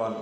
1،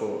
4،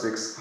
6،